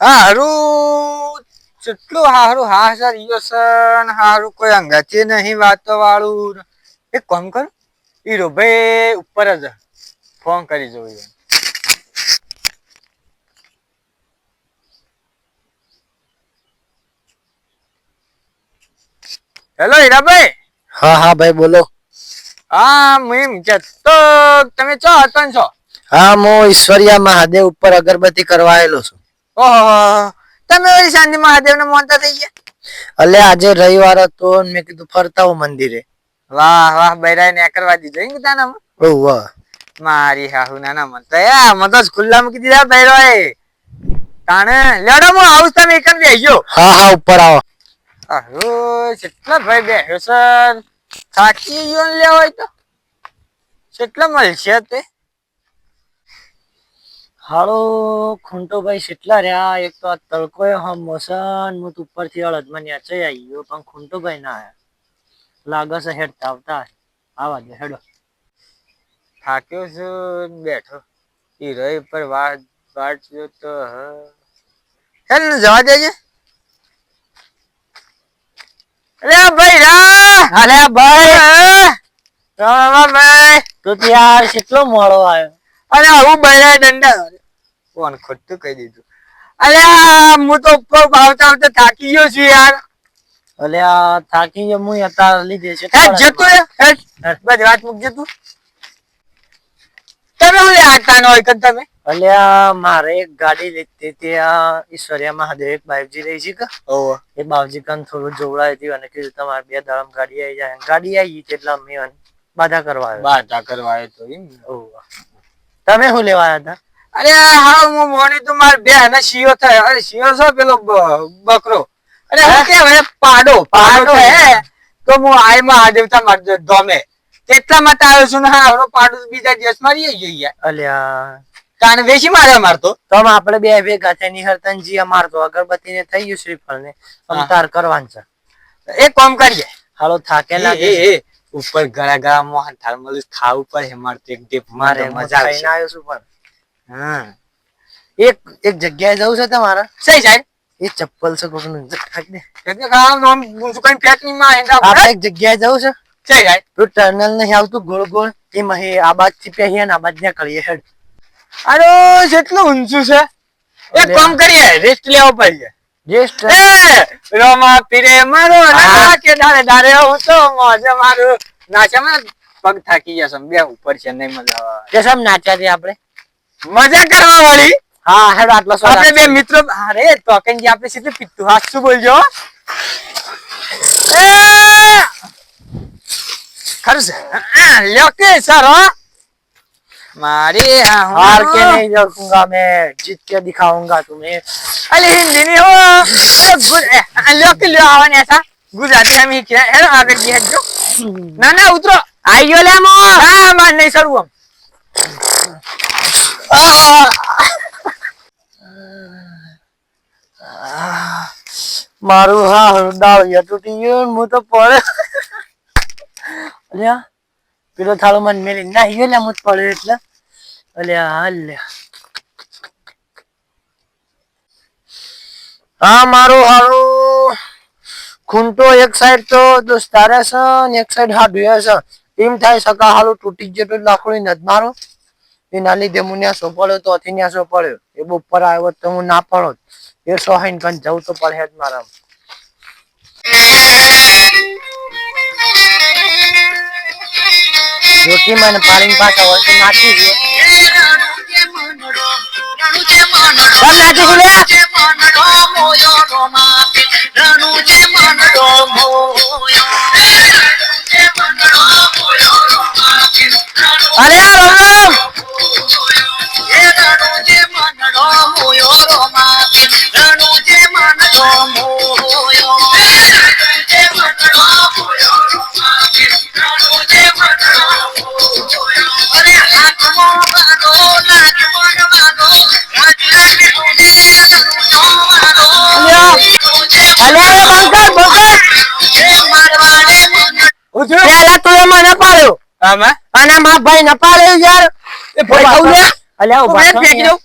હારું કેટલું હારું હાસર ઈયોસન હારું કોઈ અંગાથી નહીં વાતો વાળું એક કામ કર ઈ ભાઈ ઉપર જ ફોન કરી જોઈએ. હેલો હીરાભાઈ. હા હા ભાઈ બોલો. હા એમ તો તમે ચો હતો છો? હા હું ઈશ્વરિયા મહાદેવ ઉપર અગરબત્તી કરવા આવેલો છું. ઓહો તમે શાંતિ મહાદેવ ને માનતા થઈ ગયા? એટલે આજે રવિવાર હતો મેં કીધું ફરતા હું મંદિરે. વાહ વાહ બૈરાઈ ને કરવા દીધો એમ કીધા ઓહ વાહ મારી હાહુ ના મનતા યા મતો ખુલ્લા મૂકી દીધા બૈરાઈ તાણે લેડો હું આવું તમે એકમ બેહ્યો. હા હા ઉપર આવો. આહો કેટલા ભાઈ બેહ્યો સર થાકી ગયો ને લેવાય તો કેટલા મળશે તે? હાલો ખૂંટો ભાઈ કેટલા રહ્યા? એક તો આ તડકો હમ મોસન હું ઉપરથી અડદમાં નેચે આવી ગયો પણ ખૂંટો ભાઈ ના આયા. લાગે છે હેડ આવતા આવા દે હેડો. થાક્યો છું બેઠો ઈ રઈ પર વાત વાત જોતો હેલ જવા દેજે. અરે ભાઈ રા અરે ભાઈ રામ ભાઈ તો યાર કેટલો મોડો આવ્યો. અરે હું બૈરા દંડા કોણ ખોટું કહી દીધું. અરે હું તો ઉપર આવતા આવતા થાકી ગયો છું યાર. અલે આ થાકી ગયો હું અત્યારે લીધે છે. હેડ જતો હેડ બસ વાત મૂકજે તું. તમે હું લે આતા નો હોય તમે? અલ્યા મારે એક ગાડી લીધી હતી આ ઈશ્વરિયા મહાદેવ એક બાઈકજી રહી છે કે ઓહો એ બાવજી કાન થોડું જોવડાય હતી અને કીધું તમારે 2 દાડમ ગાડી આવી જાય. ગાડી આવી ગઈ એટલે મેં બાધા કરવા આવ્યો. બાધા કરવા આવ્યો તો એમ. ઓહ તમે શું લેવા આવ્યા હતા? અરે હા હું મોની તો માર બે ને શિયો થાય. અરે શિયો છો પેલો બકરો અરે હું કે પાડો પાડો હે તો હું આય મહાદેવતા માર ધોમે એટલા માટે આવ્યો છું ને. હા પાડો બીજા દિવસ મારી ગઈ યાર. અલ્યા તાને વેશી મારે મારતો તો આપણે બે ભેગા થઈને હરતનજી મારતો અગરબત્તી ને થઈ ગયું શ્રીફળ ને અમતાર કરવાનું છે. એક કામ કરીએ હાલો થાકે લાગે એ ઉપર ગળા ગળા મોહન થાળમલ ખાવું પડે મારતો એક ડીપ મારે મજા ખાઈને આવ્યો છું પણ હા એક એક જગ્યાએ જવું છે તમારે? સહી સાહેબ એ ચપ્પલ છે કોકનું ખાઈ દે. આપણે એક જગ્યાએ જવું છે. સહી સાહેબ તો ટર્નલ નહીં આવતું ગોળ ગોળ એમાં આ બાજ થી પહેરીએ ને આ બાજ ને કરીએ હેડ. અરે કેટલું ઊંચું છે. એક કામ કરીએ રેસ્ટ લેવો પડે. રેસ્ટ એ રોમા પીરે મારો ના કે દારે દારે હું તો મોજે મારું નાચામાં પગ થાકી ગયા છે બે ઉપર છે નહીં મજા આવે. કે સમ નાચ્યા છે આપણે મજા કરવા વાળી. હા હેડ આટલો આપણે બે મિત્રો અરે તો કે આપણે સીધું પીતું હાથ શું બોલજો એ ખરું છે લ્યો કે સર હો मारे हार के नहीं देखूंगा मैं जीत के दिखाऊंगा तुम्हें. अरे हिंदी नहीं हो लो के लो आवन ऐसा गुजराती हम ही क्या है आगे जी हट जो ना ना उतरो आइयो ले मो हां मान नहीं सरू हम मारू हाँ डाल टूटी गયું હું તો પડે. અલ્યા પેલો થાળો મન મેલી ના હિયો લે મુત પડે એટલે અલ્યા અલ્યા હા મારું હારું ખૂંટો એક સાઈડ તો દોસ્તારે છે ને એક સાઈડ હાડ્યો છે. એમ થાય સકા હાલું તૂટી ગયો તો લાકડી નદ મારો એના લીધે હું ન્યાસો પડ્યો તો અથી ન્યાસો પડ્યો એ ઉપર આવ્યો તો હું ના પડો એ સોહાઈન કન જવું તો પડે જ મારા. જોકી મને પાડીને પાછા હોય તો નાચી ગયો. अरे राम પેલા તું મને પાડ્યો અને મારા ભાઈ ને પાડ્યો યાર. એ ભાઈ કહું લે અલ્યા ઉભા ફેંકી દઉં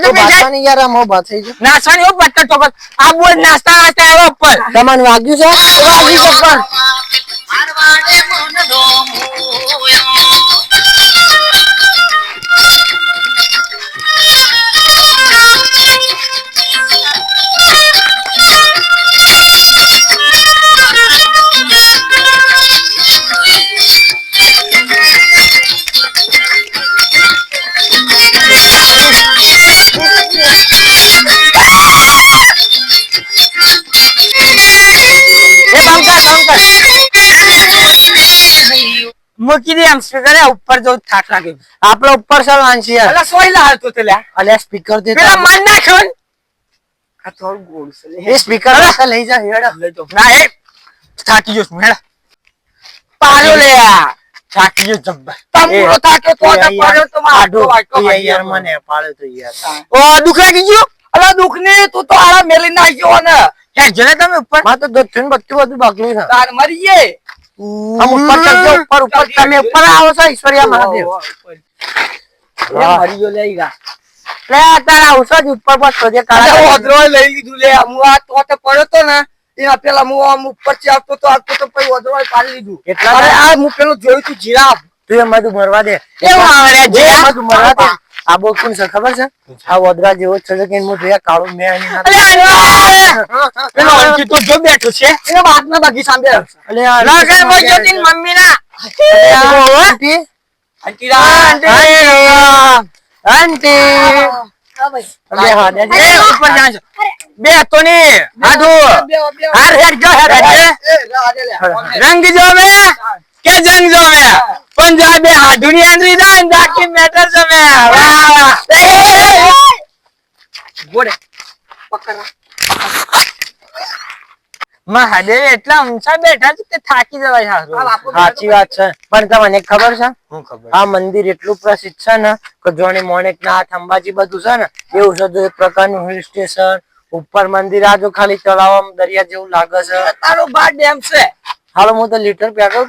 તો બાસાની યાર આમ ઉભા થઈ જાઓ. નાસવાની હો પત્તા ચોકર આ બોલ નાસ્તા આવ્યો ઉપર તમને વાગ્યું છે? વાગી છે પણ મૂકી દે એમ સ્પીકર ઉપર જો થાક લાગે આપડે ઉપર ચાલ વાંચી યાર. અલા સોય લા હાલતો તે લ્યા અલ્યા સ્પીકર દે. પેલા માર નાખ્યો ને આ થોડું ગોળ છે લે એ સ્પીકર લઈ જા હેડા. લઈ તો ના એ થાકી ગયો છું હેડા પાડ્યો લે આ થાકી ગયો જબ્બર તંબુરો થાક્યો તો પાડ્યો તો આડો વાટકો યાર મને પાડ્યો તો યાર. ઓ દુખ લાગી ગયો અલા દુખ ને તું તો આળા મેલી નાખ્યો ને હે જને તમે ઉપર માં તો દોત થઈને બધું બાકલું છે. તાર મરી ગયે આમ ઉપર ચડજો ઉપર તમે ઉપર આવો છો ઈશ્વરિયા મહાદેવ. મરી ગયો લે ઈગા લે તારા આવશો જ ઉપર બસ તો જે અરે કાળા ઓદરો લઈ લીધું લે હું આ તો પડ્યો તો ને એના પેલા હું આમ ઉપર થી આવતો તો પછી ઓદરો પાડી લીધું એટલા અરે આ હું પેલું જોયું તું જીરાફ તું એમ બધું મરવા દે. કેવું આવે રે જે બધું મરવા દે. આ બહુ કોણ છે ખબર છે? આ વદરા જેવો જ છે કે હું જોયા કાળું મેં આની ના. પેલો અંકી તો જો બેઠો છે એને વાતના બાકી સાંભળે અલે યાર ના કરે મોય જોતીન મમ્મી ના આંટી આંટી રા આંટી અલે હા દે એ ઉપર જાણ છો બે તો ની આધુ હાર હેડ જો હેડ રંગ જો મે કે જંગ જો મે પંજાબે હાડુની આંદરી દા દાકી મેટર જો મે વાહ ગોડે પકડ મહાદેવ એટલા ઊંચા બેઠા છે કે થાકી જવાય હારું સાચી વાત છે પણ તમને ખબર છે હું ખબર આ મંદિર એટલું પ્રસિદ્ધ છે ને કે જોણે મોણેક ના હાથ અંબાજી બધું છે ને એવું છે તો એક પ્રકારનું હિલ સ્ટેશન ઉપર મંદિર આ જો ખાલી તળાવ દરિયા જેવું લાગે છે. તારો બા ડેમ છે હાલો હું તો લીટર પેટ્રોલ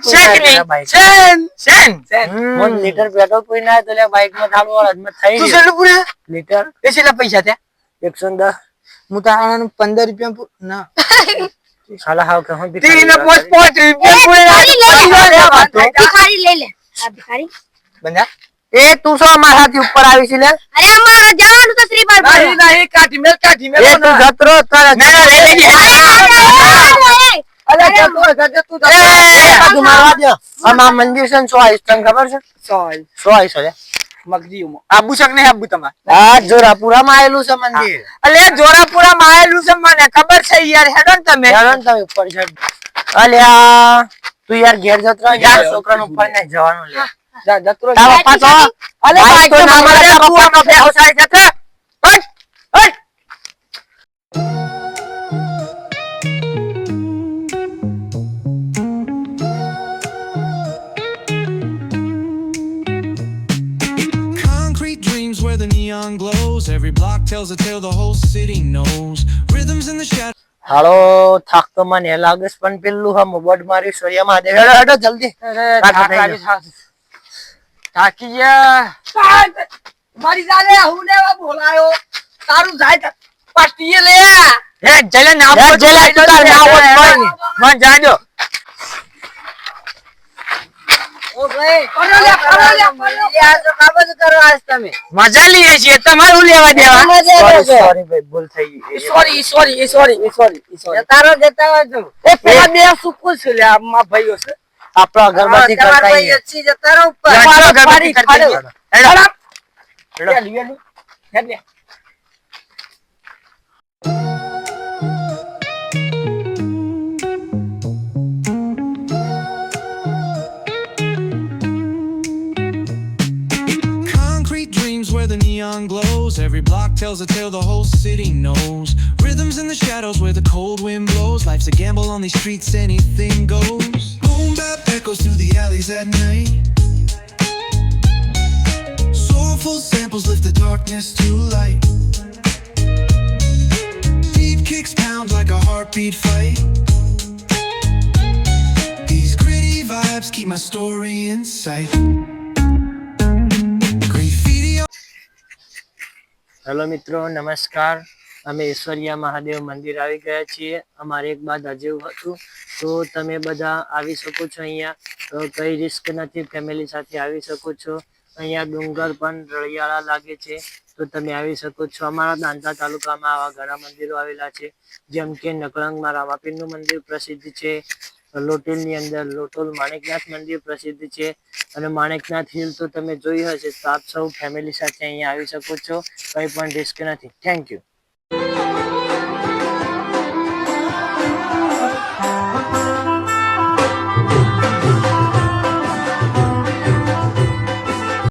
લીટર પેટ્રોલ પૂરી ના તો બાઈક માં થાળું અડધમાં થઈ ગયું લીટર પૈસા ત્યાં 110. હું તો 15 રૂપિયા ના સાલા હાવ કે હું તીને 5 રૂપિયા ભિખારી લઈ લે આ ભિખારી બંધા એ તું શું અમારા હાથી ઉપર આવી છે લે? અરે અમારે જવાનું તો શ્રી પર નહીં કાઠી મેલ એ તું જતરો તારે અરે જતો તું બધું મારવા દે. આમાં મંદિર છે ને 100 આઈસ તને ખબર છે? 100 આઈસ છે મગજીમાં આબુ શક નહીં આબુ તમાર આ જોરાપુરામાં આવેલું છે મંદિર. અલે જોરાપુરામાં આવેલું છે મને ખબર છે યાર હેડો ને તમે જાણો ને તમે ઉપર છે. અલ્યા તું યાર ઘેર જતરો યાર છોકરાને ઉપર નહીં જવાનું લે. જા જતો તારા પપ્પા તો અલે બાઈક તો ના મળે, તારા પપ્પાનો બેહો સાઈ જતો. હટ હટ Concrete dreams where the neon glows. Every block tells a tale the whole city knows. Rhythms in the shadows. હાલો થાક તો મને લાગે છે પણ પેલું હમ બોર્ડ મારી સોયા મહાદેવ હેડો હેડો જલ્દી. થાકી ગયા મારી જાલે હું લેવા બોલાયો તારું જાય પાટીએ લે હે જલે ના હે, જલે તો તાર ના હોત કોઈ નહીં. મન જાજો ઓ ભાઈ આ તો કાબજ કરો આજ તમે મજા લઈએ છીએ તમારું લેવા દેવા સોરી ભાઈ ભૂલ થઈ ગઈ. સોરી તારો જતા હોય તો એ પેલા બે સુકુલ છે લે આ માં ભાઈઓ છે આપણો અગરબત્તી કરતા આઈએ. अच्छी जता रहा ऊपर अगरबत्ती करते head Concrete dreams where the neon glows. Every block tells a tale the whole city knows. Rhythms in the shadows where the cold wind blows. Life's a gamble on these streets, anything goes. Boom bap echoes through the alleys at night. Soulful samples lift the darkness to light. Deep kicks pound like a heartbeat fight. These gritty vibes keep my story in sight. Graffiti hello મિત્રો, નમસ્કાર. અમે ઈશ્વરિયા મહાદેવ મંદિર આવી ગયા છીએ. અમારે એક બાદ હજુ હતું, તો તમે બધા આવી શકો છો અહીંયા. તો કઈ રિસ્ક નથી, ફેમિલી સાથે આવી શકો છો. અહીંયા ડુંગર પણ રળિયાળા લાગે છે, તો તમે આવી શકો છો. અમારા દાંતા તાલુકામાં આવા ઘણા મંદિરો આવેલા છે, જેમ કે નકળંગમાં રામાપીરનું મંદિર પ્રસિદ્ધ છે. લોટેલની અંદર લોટોલ માણેકનાથ મંદિર પ્રસિદ્ધ છે. અને માણેકનાથ હિલ તો તમે જોઈ હશે. તો આપ સૌ ફેમિલી સાથે અહીંયા આવી શકો છો. કંઈ પણ રિસ્ક નથી. Thank you.